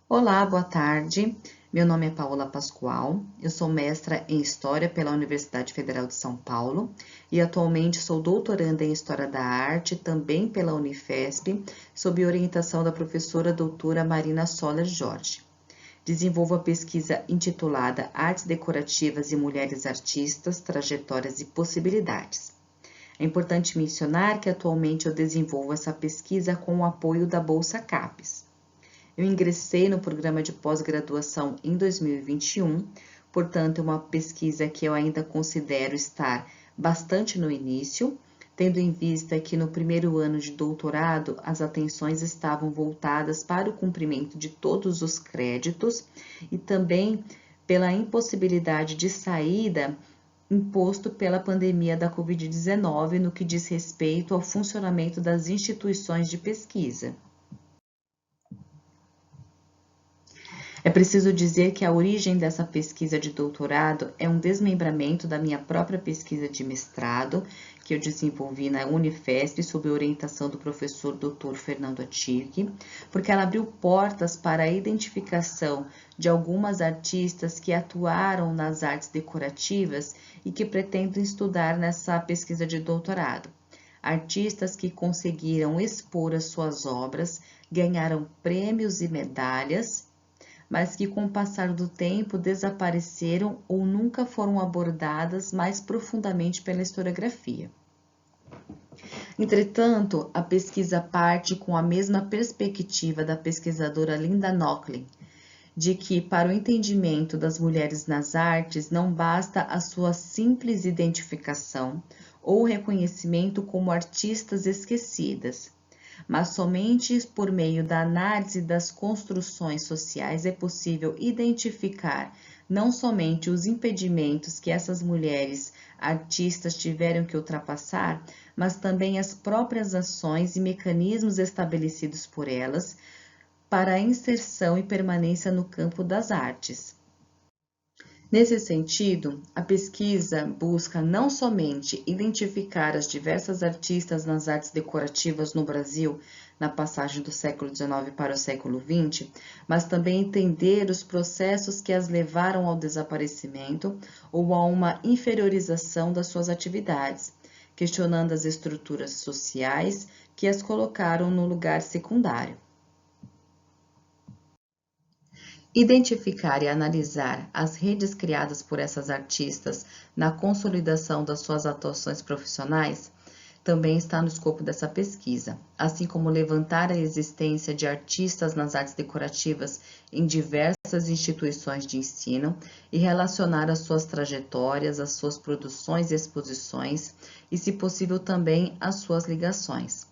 Olá, boa tarde. Meu nome é Paola Pascoal, eu sou mestra em História pela Universidade Federal de São Paulo e atualmente sou doutoranda em História da Arte, também pela Unifesp, sob orientação da professora doutora Marina Soller Jorge. Desenvolvo a pesquisa intitulada Artes Decorativas e Mulheres Artistas, Trajetórias e Possibilidades. É importante mencionar que atualmente eu desenvolvo essa pesquisa com o apoio da Bolsa CAPES. Eu ingressei no programa de pós-graduação em 2021, portanto, é uma pesquisa que eu ainda considero estar bastante no início, tendo em vista que no primeiro ano de doutorado as atenções estavam voltadas para o cumprimento de todos os créditos e também pela impossibilidade de saída imposto pela pandemia da Covid-19 no que diz respeito ao funcionamento das instituições de pesquisa. É preciso dizer que a origem dessa pesquisa de doutorado é um desmembramento da minha própria pesquisa de mestrado, que eu desenvolvi na Unifesp, sob orientação do professor Dr. Fernando Atirque, porque ela abriu portas para a identificação de algumas artistas que atuaram nas artes decorativas e que pretendo estudar nessa pesquisa de doutorado. Artistas que conseguiram expor as suas obras, ganharam prêmios e medalhas, mas que com o passar do tempo desapareceram ou nunca foram abordadas mais profundamente pela historiografia. Entretanto, a pesquisa parte com a mesma perspectiva da pesquisadora Linda Nochlin, de que para o entendimento das mulheres nas artes não basta a sua simples identificação ou reconhecimento como artistas esquecidas, mas somente por meio da análise das construções sociais é possível identificar não somente os impedimentos que essas mulheres artistas tiveram que ultrapassar, mas também as próprias ações e mecanismos estabelecidos por elas para a inserção e permanência no campo das artes. Nesse sentido, a pesquisa busca não somente identificar as diversas artistas nas artes decorativas no Brasil na passagem do século XIX para o século XX, mas também entender os processos que as levaram ao desaparecimento ou a uma inferiorização das suas atividades, questionando as estruturas sociais que as colocaram no lugar secundário. Identificar e analisar as redes criadas por essas artistas na consolidação das suas atuações profissionais também está no escopo dessa pesquisa, assim como levantar a existência de artistas nas artes decorativas em diversas instituições de ensino e relacionar as suas trajetórias, as suas produções e exposições e, se possível, também as suas ligações.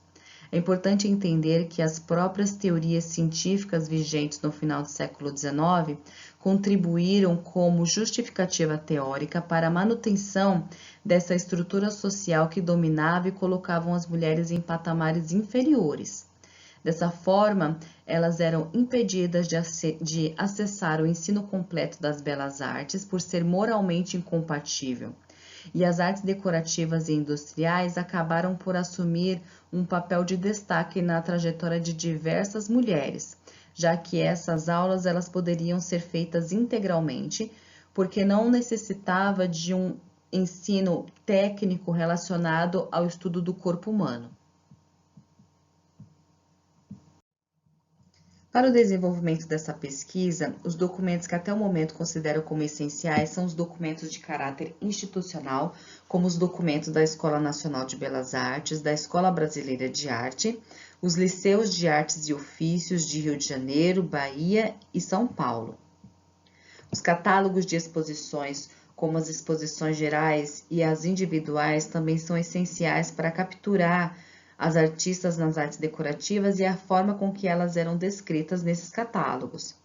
É importante entender que as próprias teorias científicas vigentes no final do século XIX contribuíram como justificativa teórica para a manutenção dessa estrutura social que dominava e colocavam as mulheres em patamares inferiores. Dessa forma, elas eram impedidas de acessar o ensino completo das belas artes por ser moralmente incompatível. E as artes decorativas e industriais acabaram por assumir um papel de destaque na trajetória de diversas mulheres, já que essas aulas elas poderiam ser feitas integralmente, porque não necessitava de um ensino técnico relacionado ao estudo do corpo humano. Para o desenvolvimento dessa pesquisa, os documentos que até o momento considero como essenciais são os documentos de caráter institucional, como os documentos da Escola Nacional de Belas Artes, da Escola Brasileira de Arte, os liceus de artes e ofícios de Rio de Janeiro, Bahia e São Paulo. Os catálogos de exposições, como as exposições gerais e as individuais, também são essenciais para capturar as artistas nas artes decorativas e a forma com que elas eram descritas nesses catálogos.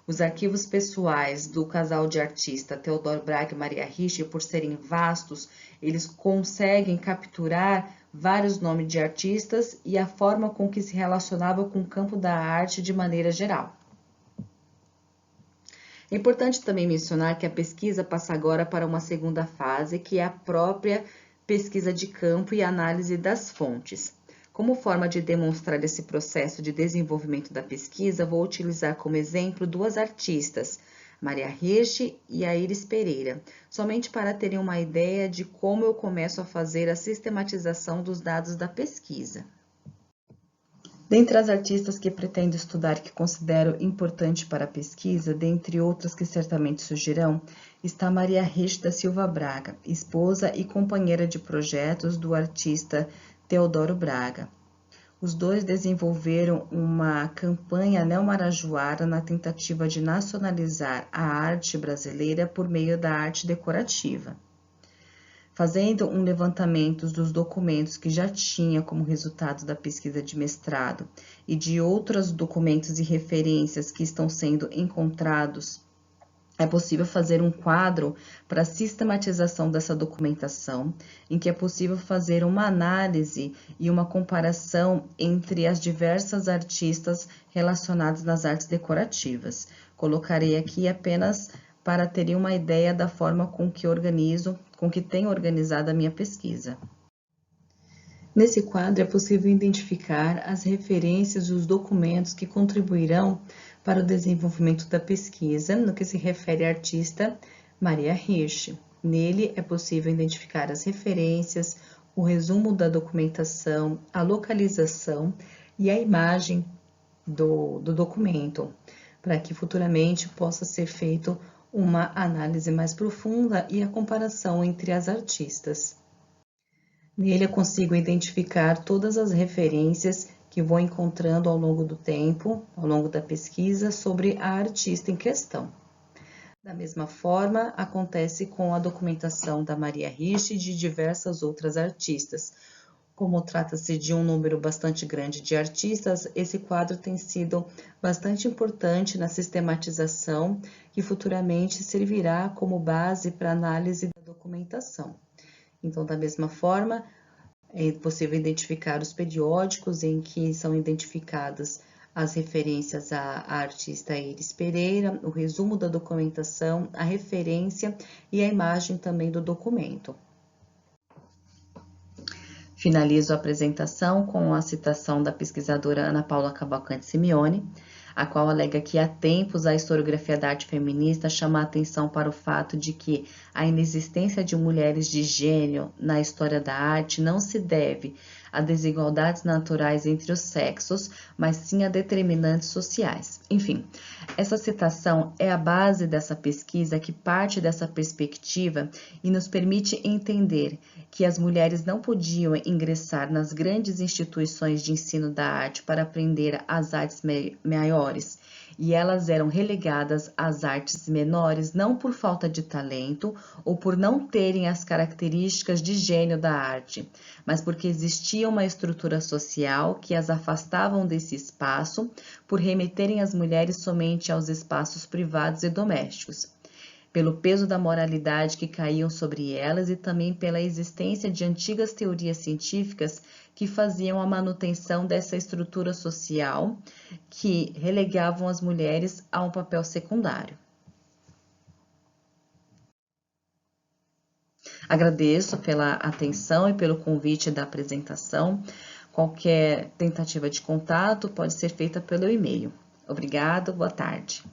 Os arquivos pessoais do casal de artista Theodor Braque e Maria Ricci, por serem vastos, eles conseguem capturar vários nomes de artistas e a forma com que se relacionavam com o campo da arte de maneira geral. É importante também mencionar que a pesquisa passa agora para uma segunda fase, que é a própria pesquisa de campo e análise das fontes. Como forma de demonstrar esse processo de desenvolvimento da pesquisa, vou utilizar como exemplo duas artistas, Maria Hirsch e a Iris Pereira, somente para terem uma ideia de como eu começo a fazer a sistematização dos dados da pesquisa. Dentre as artistas que pretendo estudar e que considero importante para a pesquisa, dentre outras que certamente surgirão, está Maria Hirsch da Silva Braga, esposa e companheira de projetos do artista Teodoro Braga. Os dois desenvolveram uma campanha neo-marajoara na tentativa de nacionalizar a arte brasileira por meio da arte decorativa. Fazendo um levantamento dos documentos que já tinha como resultado da pesquisa de mestrado e de outros documentos e referências que estão sendo encontrados, é possível fazer um quadro para a sistematização dessa documentação, em que é possível fazer uma análise e uma comparação entre as diversas artistas relacionadas nas artes decorativas. Colocarei aqui apenas para terem uma ideia da forma com que tenho organizado a minha pesquisa. Nesse quadro é possível identificar as referências e os documentos que contribuirão para o desenvolvimento da pesquisa, no que se refere à artista Maria Hirsch. Nele é possível identificar as referências, o resumo da documentação, a localização e a imagem do documento, para que futuramente possa ser feito uma análise mais profunda e a comparação entre as artistas. Nele eu consigo identificar todas as referências que vou encontrando ao longo do tempo, ao longo da pesquisa, sobre a artista em questão. Da mesma forma, acontece com a documentação da Maria Hirsch e de diversas outras artistas. Como trata-se de um número bastante grande de artistas, esse quadro tem sido bastante importante na sistematização, que futuramente servirá como base para análise da documentação. Então, da mesma forma, é possível identificar os periódicos em que são identificadas as referências à artista Iris Pereira, o resumo da documentação, a referência e a imagem também do documento. Finalizo a apresentação com a citação da pesquisadora Ana Paula Cavalcante Simeone, a qual alega que há tempos a historiografia da arte feminista chama a atenção para o fato de que a inexistência de mulheres de gênio na história da arte não se deve a desigualdades naturais entre os sexos, mas sim a determinantes sociais. Enfim, essa citação é a base dessa pesquisa que parte dessa perspectiva e nos permite entender que as mulheres não podiam ingressar nas grandes instituições de ensino da arte para aprender as artes maiores, e elas eram relegadas às artes menores não por falta de talento ou por não terem as características de gênio da arte, mas porque existia uma estrutura social que as afastavam desse espaço por remeterem as mulheres somente aos espaços privados e domésticos, pelo peso da moralidade que caíam sobre elas e também pela existência de antigas teorias científicas que faziam a manutenção dessa estrutura social que relegavam as mulheres a um papel secundário. Agradeço pela atenção e pelo convite da apresentação. Qualquer tentativa de contato pode ser feita pelo e-mail. Obrigado, boa tarde.